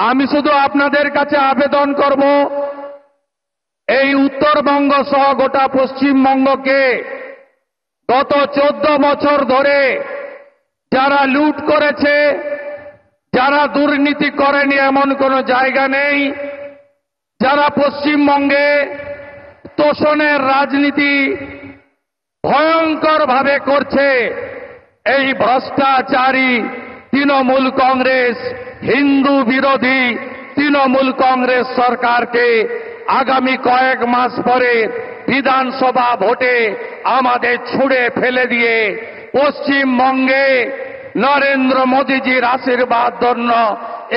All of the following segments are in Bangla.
আমি শুধু আপনাদের কাছে আবেদন করব, এই উত্তরবঙ্গ সহ গোটা পশ্চিমবঙ্গকে গত 14 বছর ধরে যারা লুট করেছে, যারা দুর্নীতি করেনি এমন কোনো জায়গা নেই, যারা পশ্চিমবঙ্গে তোষণের রাজনীতি ভয়ঙ্করভাবে করছে, এই ভ্রষ্টাচারী তৃণমূল কংগ্রেস, হিন্দু বিরোধী তৃণমূল কংগ্রেস সরকারকে আগামী কয়েক মাস পরে বিধানসভা ভোটে আমাদের ছুঁড়ে ফেলে দিয়ে পশ্চিমবঙ্গে নরেন্দ্র মোদীজির আশীর্বাদ ধন্য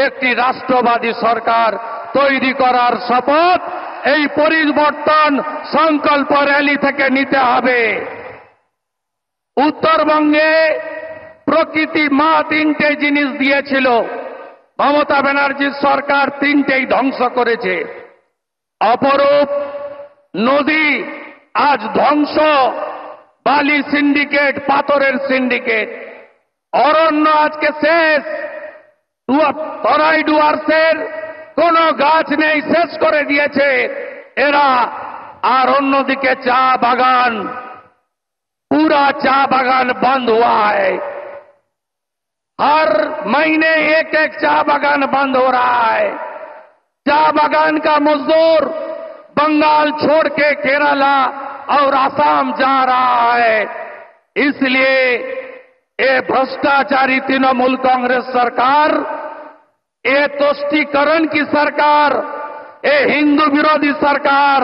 একটি রাষ্ট্রবাদী সরকার তৈরি করার শপথ এই পরিবর্তন সংকল্প র্যালি থেকে নিতে হবে। উত্তরবঙ্গে প্রকৃতি মা তিনটে জিনিস দিয়েছিল, মমতা ব্যানার্জির সরকার তিনটেই ধ্বংস করেছে। অপরূপ নদী আজ ধ্বংস, বালি সিন্ডিকেট, পাথরের সিন্ডিকেট। অরণ্য আজকে শেষ, তরাই ডুয়ার্সের কোন গাছ নেই, শেষ করে দিয়েছে এরা। আর অন্যদিকে চা বাগান, पूरा चा बागान बंद हुआ है। हर महीने एक एक चा बागान बंद हो रहा है। चा बागान का मजदूर बंगाल छोड़ के केरला और असम जा रहा है। इसलिए ये भ्रष्टाचारी तृणमूल कांग्रेस सरकार, ये तुष्टीकरण की सरकार, ये हिंदू विरोधी सरकार,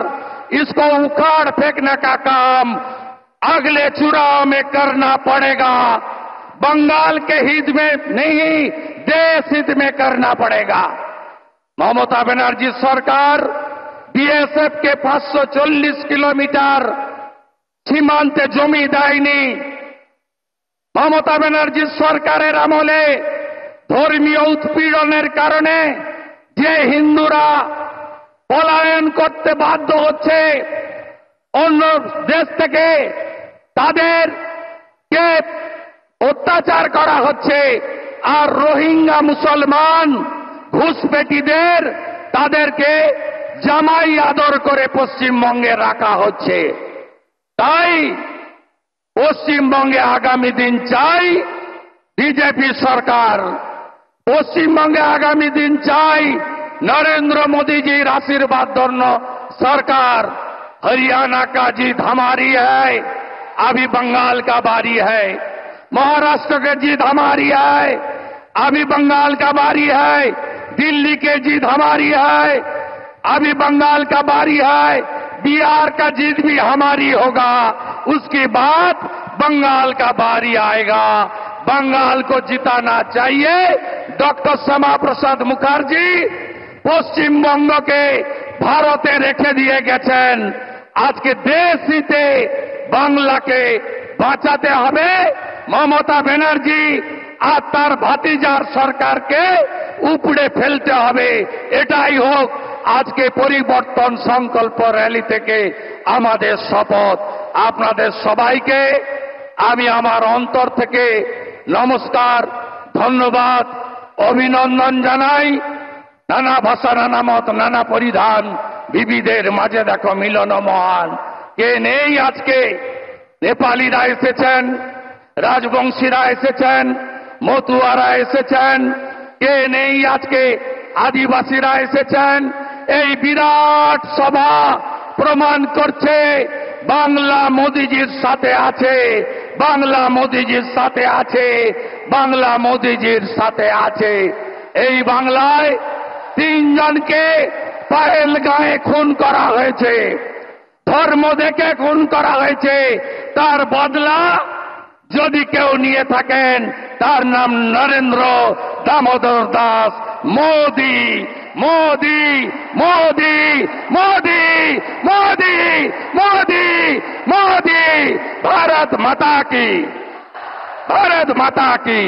इसको उखाड़ फेंकने का काम अगले चुनाव में करना पड़ेगा। बंगाल के हित में नहीं, देश हित में करना पड़ेगा। ममता बनर्जी सरकार बीएसएफ के 540 किलोमीटर সীমান্তে জমি দেয়নি। মমতা ব্যানার্জি সরকারের আমলে ধর্মীয় উৎপীড়নের কারণে যে হিন্দুরা পলায়ন করতে বাধ্য হচ্ছে অন্য দেশ থেকে, তাদেরকে অত্যাচার করা হচ্ছে। আর রোহিঙ্গা মুসলমান ঘুষপেটিদের তাদেরকে জামাই আদর করে পশ্চিমবঙ্গে রাখা হচ্ছে। তাই পশ্চিমবঙ্গে আগামী দিন চাই বিজেপি সরকার, পশ্চিমবঙ্গে আগামী দিন চাই नरेंद्र मोदी जी आशीर्वाद धন্য सरकार। हरियाणा का जीत हमारी है, अभी बंगाल का बारी है। महाराष्ट्र की जीत हमारी है, अभी बंगाल का बारी है। दिल्ली की जीत हमारी है, अभी बंगाल का बारी है। बिहार का जीत भी हमारी होगा, उसके बाद बंगाल का बारी आएगा। बंगाल को जिताना चाहिए। डॉक्टर श्यामा प्रसाद मुखर्जी পশ্চিমবঙ্গকে ভারতে রেখে দিয়ে গেছেন। আজকে দেশ হিতে বাংলাকে বাঁচাতে হবে। মমতা ব্যানার্জি আর তার ভাতিজার সরকারকে উপড়ে ফেলতে হবে। এটাই হোক আজকে পরিবর্তন সংকল্প র্যালি থেকে আমাদের শপথ। আপনাদের সবাইকে আমি আমার অন্তর থেকে নমস্কার, ধন্যবাদ, অভিনন্দন জানাই। নানা ভাষা, নানা মত, নানা পরিধান, বিবিধের মাঝে দেখো মিলন মহান। কে নেই আজকে? নেপালিরা এসেছেন, রাজবংশীরা এসেছেন, মতুয়ারা এসেছেন। কে নেই আজকে? আদিবাসীরা এসেছেন। এই বিরাট সভা প্রমাণ করছে বাংলা মোদিজির সাথে আছে, বাংলা মোদিজির সাথে আছে, বাংলা মোদিজির সাথে আছে। এই বাংলায় 3 জনকে পাহেলগাঁয়ে খুন করা হয়েছে, ধর্ম দেখে খুন করা হয়েছে। তার বদলা যদি কেউ নিয়ে থাকেন, তার নাম নরেন্দ্র দামোদর দাস মোদি। মোদি মোদি মোদি মোদি মোদি মোদি। ভারত মাতা কি, ভারত মাতা কি।